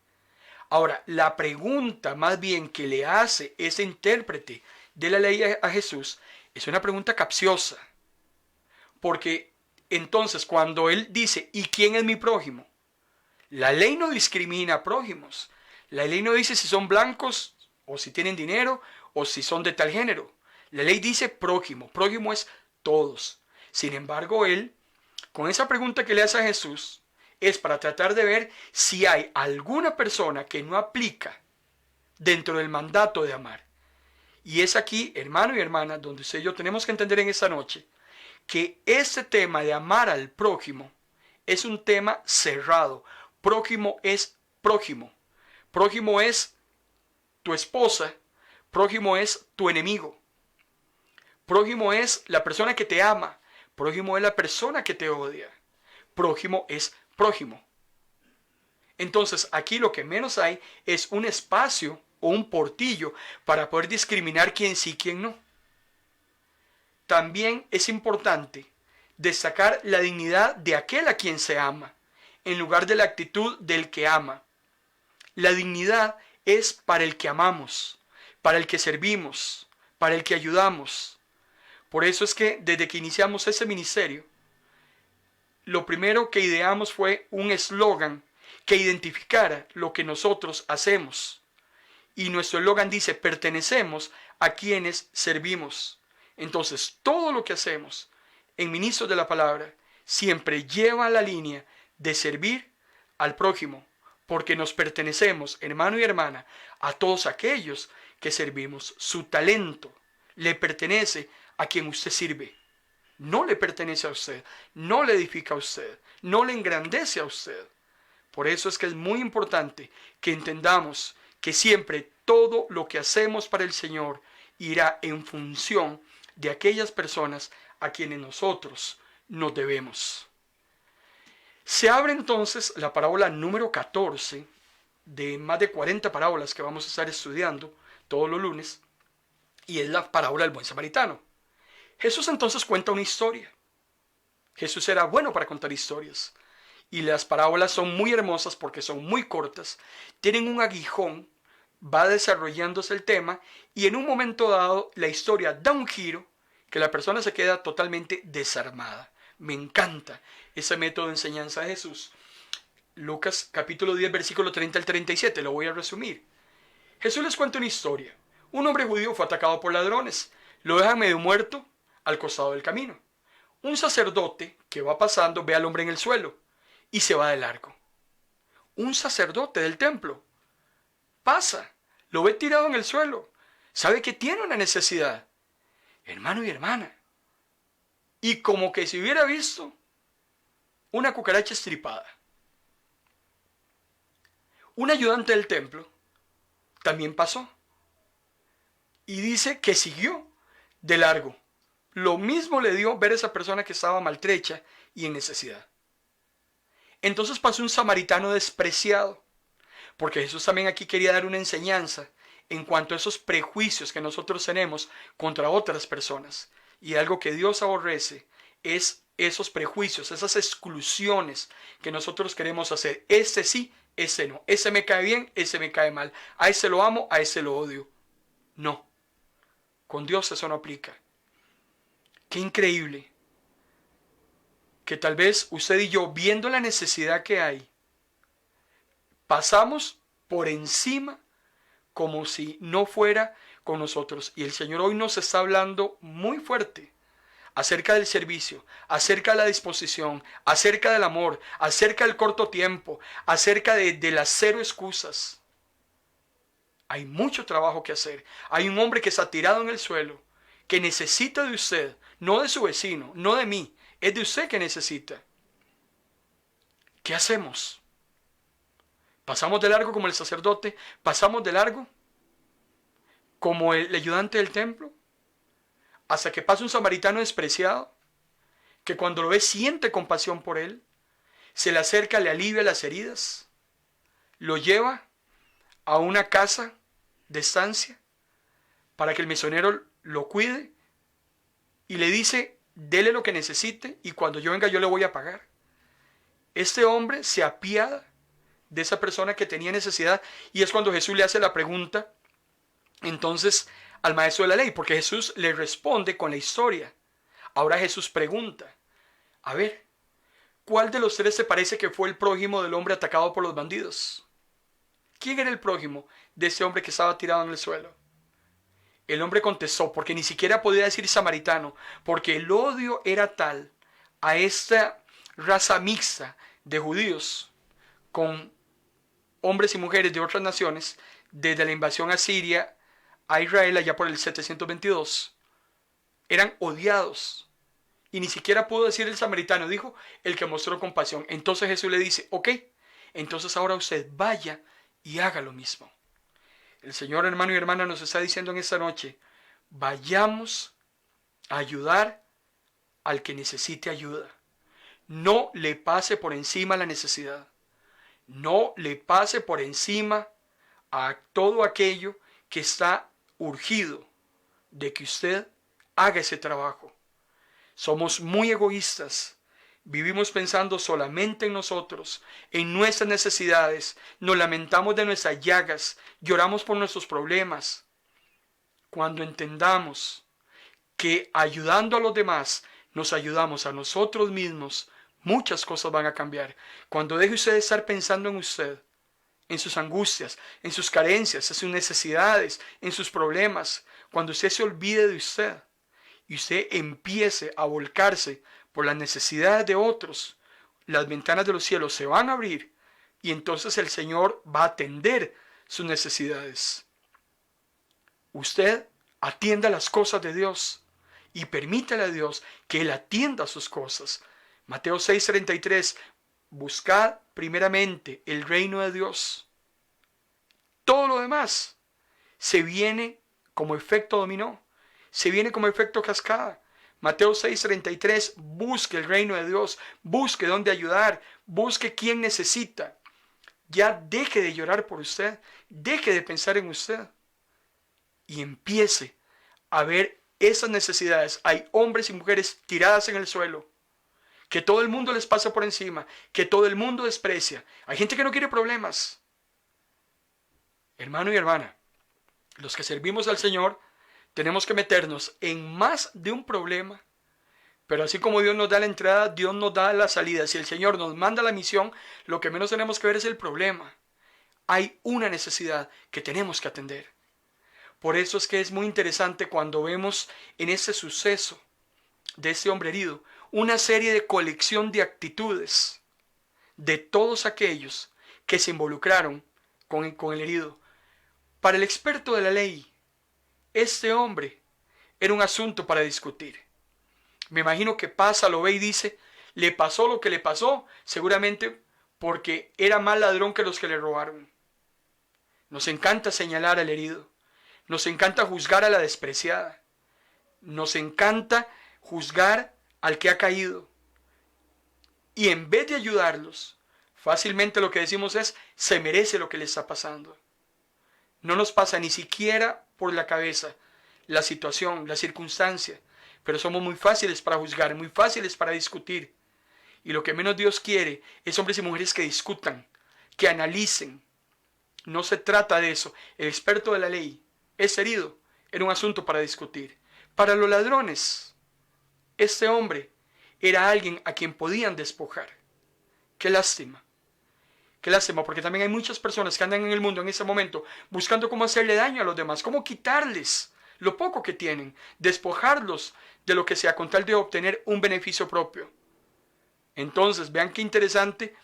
Ahora, la pregunta más bien que le hace ese intérprete de la ley a Jesús es una pregunta capciosa, porque entonces cuando él dice, ¿y quién es mi prójimo? La ley no discrimina a prójimos. La ley no dice si son blancos o si tienen dinero o si son de tal género. La ley dice prójimo. Prójimo es todos. Sin embargo, él, con esa pregunta que le hace a Jesús, es para tratar de ver si hay alguna persona que no aplica dentro del mandato de amar. Y es aquí, hermano y hermana, donde usted y yo tenemos que entender en esta noche que este tema de amar al prójimo es un tema cerrado. Prójimo es prójimo. Prójimo es tu esposa. Prójimo es tu enemigo. Prójimo es la persona que te ama. Prójimo es la persona que te odia. Prójimo es prójimo. Entonces aquí lo que menos hay es un espacio o un portillo para poder discriminar quién sí y quién no. También es importante destacar la dignidad de aquel a quien se ama, en lugar de la actitud del que ama. La dignidad es para el que amamos, para el que servimos, para el que ayudamos. Por eso es que desde que iniciamos ese ministerio, lo primero que ideamos fue un eslogan que identificara lo que nosotros hacemos. Y nuestro eslogan dice, pertenecemos a quienes servimos. Entonces, todo lo que hacemos en Ministros de la Palabra siempre lleva la línea de servir al prójimo, porque nos pertenecemos, hermano y hermana, a todos aquellos que servimos. Su talento le pertenece a quien usted sirve. No le pertenece a usted, no le edifica a usted, no le engrandece a usted. Por eso es que es muy importante que entendamos que siempre todo lo que hacemos para el Señor irá en función de aquellas personas a quienes nosotros nos debemos. Se abre entonces la parábola número 14 de más de 40 parábolas que vamos a estar estudiando todos los lunes, y es la parábola del buen samaritano. Jesús entonces cuenta una historia. Jesús era bueno para contar historias, y las parábolas son muy hermosas porque son muy cortas, tienen un aguijón, va desarrollándose el tema, y en un momento dado la historia da un giro que la persona se queda totalmente desarmada. Me encanta ese método de enseñanza de Jesús. Lucas capítulo 10, versículo 30 al 37, lo voy a resumir. Jesús les cuenta una historia. Un hombre judío fue atacado por ladrones. Lo dejan medio muerto al costado del camino. Un sacerdote que va pasando ve al hombre en el suelo y se va de largo. Un sacerdote del templo pasa, lo ve tirado en el suelo, sabe que tiene una necesidad. Hermano y hermana, y como que si hubiera visto una cucaracha estripada. Un ayudante del templo también pasó y dice que siguió de largo. Lo mismo le dio ver a esa persona que estaba maltrecha y en necesidad. Entonces pasó un samaritano despreciado, porque Jesús también aquí quería dar una enseñanza en cuanto a esos prejuicios que nosotros tenemos contra otras personas. Y algo que Dios aborrece es esos prejuicios, esas exclusiones que nosotros queremos hacer. Este sí, ese no. Ese me cae bien, ese me cae mal. A ese lo amo, a ese lo odio. No. Con Dios eso no aplica. Qué increíble que tal vez usted y yo, viendo la necesidad que hay, pasamos por encima como si no fuera con nosotros. Y el Señor hoy nos está hablando muy fuerte acerca del servicio, acerca de la disposición, acerca del amor, acerca del corto tiempo, acerca de las cero excusas. Hay mucho trabajo que hacer. Hay un hombre que está tirado en el suelo, que necesita de usted, no de su vecino, no de mí, es de usted que necesita. ¿Qué hacemos? ¿Pasamos de largo como el sacerdote? ¿Pasamos de largo como el ayudante del templo? Hasta que pasa un samaritano despreciado, que cuando lo ve siente compasión por él, se le acerca, le alivia las heridas, lo lleva a una casa de estancia para que el mesonero lo cuide y le dice, dele lo que necesite y cuando yo venga yo le voy a pagar. Este hombre se apiada de esa persona que tenía necesidad y es cuando Jesús le hace la pregunta entonces al maestro de la ley, porque Jesús le responde con la historia. Ahora Jesús pregunta, a ver, ¿cuál de los tres te parece que fue el prójimo del hombre atacado por los bandidos? ¿Quién era el prójimo de ese hombre que estaba tirado en el suelo? El hombre contestó, porque ni siquiera podía decir samaritano, porque el odio era tal a esta raza mixta de judíos con hombres y mujeres de otras naciones, desde la invasión asiria a Israel allá por el 722, eran odiados. Y ni siquiera pudo decir el samaritano, dijo el que mostró compasión. Entonces Jesús le dice, ok, entonces ahora usted vaya y haga lo mismo. El Señor, hermano y hermana, nos está diciendo en esta noche, vayamos a ayudar al que necesite ayuda. No le pase por encima la necesidad. No le pase por encima a todo aquello que está urgido de que usted haga ese trabajo. Somos muy egoístas. Vivimos pensando solamente en nosotros, en nuestras necesidades. Nos lamentamos de nuestras llagas, lloramos por nuestros problemas. Cuando entendamos que ayudando a los demás, nos ayudamos a nosotros mismos, muchas cosas van a cambiar. Cuando deje usted de estar pensando en usted, en sus angustias, en sus carencias, en sus necesidades, en sus problemas, cuando usted se olvide de usted y usted empiece a volcarse por las necesidades de otros, las ventanas de los cielos se van a abrir y entonces el Señor va a atender sus necesidades. Usted atienda las cosas de Dios y permítale a Dios que Él atienda sus cosas. Mateo 6:33, buscad primeramente el reino de Dios. Todo lo demás se viene como efecto dominó, se viene como efecto cascada. Mateo 6:33, busque el reino de Dios, busque dónde ayudar, busque quién necesita. Ya deje de llorar por usted, deje de pensar en usted y empiece a ver esas necesidades. Hay hombres y mujeres tiradas en el suelo, que todo el mundo les pasa por encima, que todo el mundo desprecia. Hay gente que no quiere problemas. Hermano y hermana, los que servimos al Señor tenemos que meternos en más de un problema, pero así como Dios nos da la entrada, Dios nos da la salida. Si el Señor nos manda la misión, lo que menos tenemos que ver es el problema. Hay una necesidad que tenemos que atender. Por eso es que es muy interesante cuando vemos en ese suceso de ese hombre herido, una serie de colección de actitudes de todos aquellos que se involucraron con el herido. Para el experto de la ley, este hombre era un asunto para discutir. Me imagino que pasa, lo ve y dice, le pasó lo que le pasó, seguramente porque era más ladrón que los que le robaron. Nos encanta señalar al herido, nos encanta juzgar a la despreciada, nos encanta juzgar al que ha caído. Y en vez de ayudarlos, fácilmente lo que decimos es, se merece lo que le está pasando. No nos pasa ni siquiera por la cabeza la situación, la circunstancia, pero somos muy fáciles para juzgar, muy fáciles para discutir. Y lo que menos Dios quiere es hombres y mujeres que discutan, que analicen. No se trata de eso. El experto de la ley es herido, era un asunto para discutir. Para los ladrones, este hombre era alguien a quien podían despojar. Qué lástima. Qué lástima, porque también hay muchas personas que andan en el mundo en ese momento buscando cómo hacerle daño a los demás, cómo quitarles lo poco que tienen, despojarlos de lo que sea con tal de obtener un beneficio propio. Entonces, vean qué interesante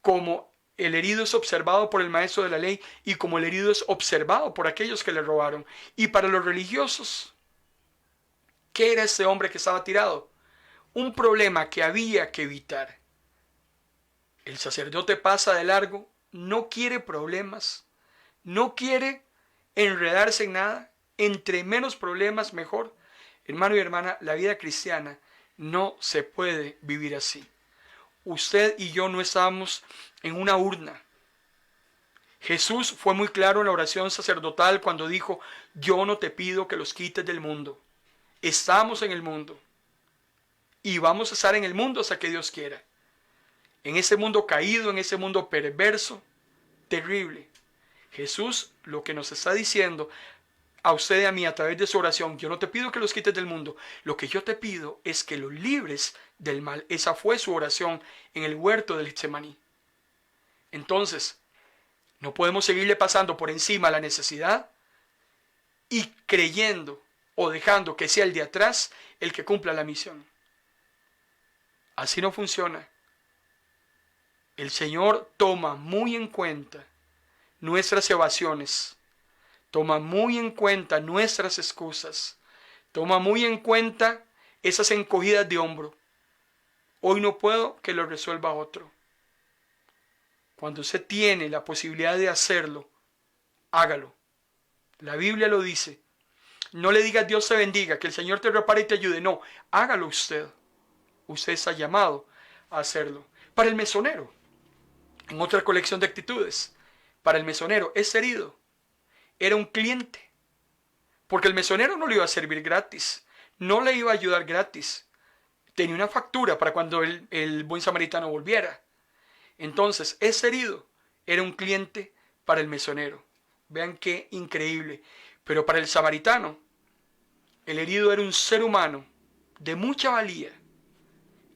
cómo el herido es observado por el maestro de la ley y como el herido es observado por aquellos que le robaron. Y para los religiosos, ¿qué era ese hombre que estaba tirado? Un problema que había que evitar. El sacerdote pasa de largo, no quiere problemas, no quiere enredarse en nada. Entre menos problemas, mejor. Hermano y hermana, la vida cristiana no se puede vivir así. Usted y yo no estamos en una urna. Jesús fue muy claro en la oración sacerdotal cuando dijo: yo no te pido que los quites del mundo. Estamos en el mundo y vamos a estar en el mundo hasta que Dios quiera. En ese mundo caído, en ese mundo perverso, terrible. Jesús lo que nos está diciendo a usted y a mí a través de su oración: yo no te pido que los quites del mundo, lo que yo te pido es que los libres del mal. Esa fue su oración en el huerto del Getsemaní. Entonces, no podemos seguirle pasando por encima la necesidad y creyendo o dejando que sea el de atrás el que cumpla la misión. Así no funciona. El Señor toma muy en cuenta nuestras evasiones, toma muy en cuenta nuestras excusas, toma muy en cuenta esas encogidas de hombro. Hoy no puedo, que lo resuelva otro. Cuando usted tiene la posibilidad de hacerlo, hágalo. La Biblia lo dice. No le digas Dios te bendiga, que el Señor te repare y te ayude. No, hágalo usted. Usted está llamado a hacerlo. Para el mesonero, en otra colección de actitudes, para el mesonero, ese herido era un cliente. Porque el mesonero no le iba a servir gratis, no le iba a ayudar gratis. Tenía una factura para cuando el buen samaritano volviera. Entonces, ese herido era un cliente para el mesonero. Vean qué increíble. Pero para el samaritano, el herido era un ser humano de mucha valía,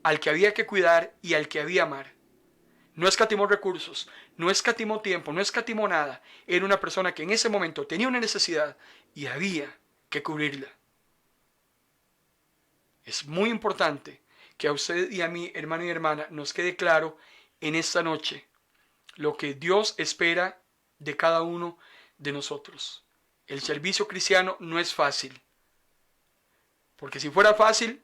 al que había que cuidar y al que había amar. No escatimó recursos, no escatimó tiempo, no escatimó nada. Era una persona que en ese momento tenía una necesidad y había que cubrirla. Es muy importante que a usted y a mí, hermano y hermana, nos quede claro en esta noche lo que Dios espera de cada uno de nosotros. El servicio cristiano no es fácil, porque si fuera fácil,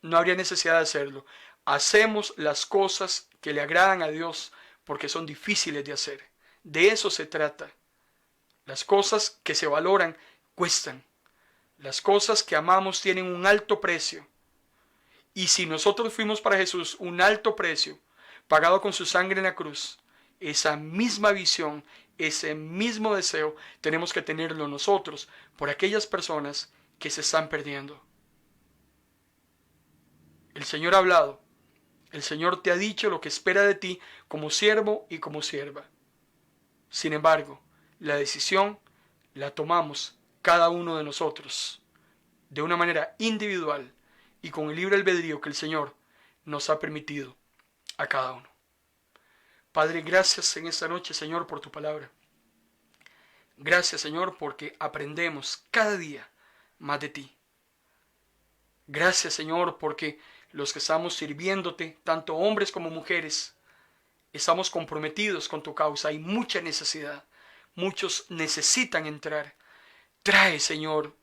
no habría necesidad de hacerlo. Hacemos las cosas que le agradan a Dios porque son difíciles de hacer. De eso se trata. Las cosas que se valoran cuestan. Las cosas que amamos tienen un alto precio. Y si nosotros fuimos para Jesús un alto precio, pagado con su sangre en la cruz, esa misma visión, ese mismo deseo, tenemos que tenerlo nosotros por aquellas personas que se están perdiendo. El Señor ha hablado. El Señor te ha dicho lo que espera de ti como siervo y como sierva. Sin embargo, la decisión la tomamos cada uno de nosotros, de una manera individual y con el libre albedrío que el Señor nos ha permitido a cada uno. Padre, gracias en esta noche, Señor, por tu palabra. Gracias, Señor, porque aprendemos cada día más de ti. Gracias, Señor, porque los que estamos sirviéndote, tanto hombres como mujeres, estamos comprometidos con tu causa. Hay mucha necesidad. Muchos necesitan entrar. Trae, Señor,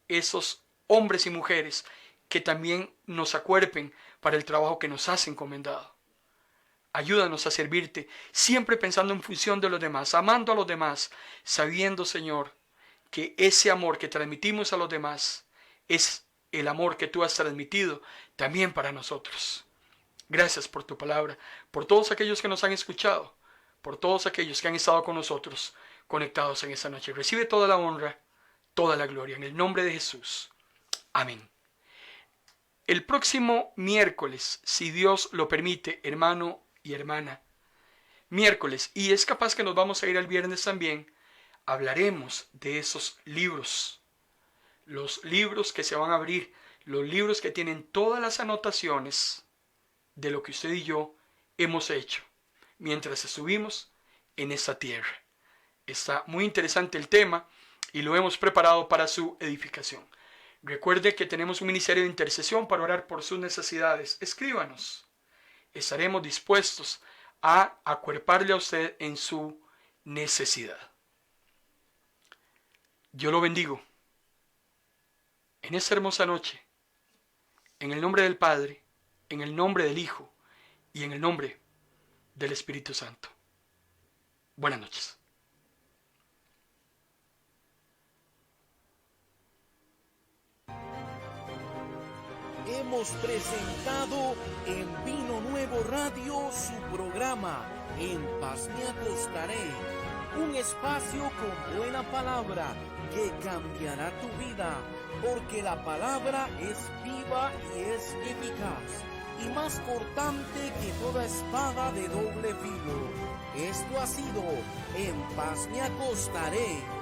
esos hombres y mujeres que también nos acuerpen para el trabajo que nos has encomendado. Ayúdanos a servirte, siempre pensando en función de los demás, amando a los demás, sabiendo, Señor, que ese amor que transmitimos a los demás es el amor que tú has transmitido también para nosotros. Gracias por tu palabra, por todos aquellos que nos han escuchado, por todos aquellos que han estado con nosotros conectados en esta noche. Recibe toda la honra, toda la gloria, en el nombre de Jesús. Amén. El próximo miércoles, si Dios lo permite, hermano y hermana, miércoles, y es capaz que nos vamos a ir el viernes también, hablaremos de esos libros. Los libros que se van a abrir, los libros que tienen todas las anotaciones de lo que usted y yo hemos hecho mientras estuvimos en esta tierra. Está muy interesante el tema y lo hemos preparado para su edificación. Recuerde que tenemos un ministerio de intercesión para orar por sus necesidades. Escríbanos. Estaremos dispuestos a acuerparle a usted en su necesidad. Yo lo bendigo en esta hermosa noche, en el nombre del Padre, en el nombre del Hijo y en el nombre del Espíritu Santo. Buenas noches. Hemos presentado en Vino Nuevo Radio su programa En Paz Me Acostaré, un espacio con buena palabra que cambiará tu vida, porque la palabra es viva y es eficaz, y más cortante que toda espada de doble filo. Esto ha sido En Paz Me Acostaré.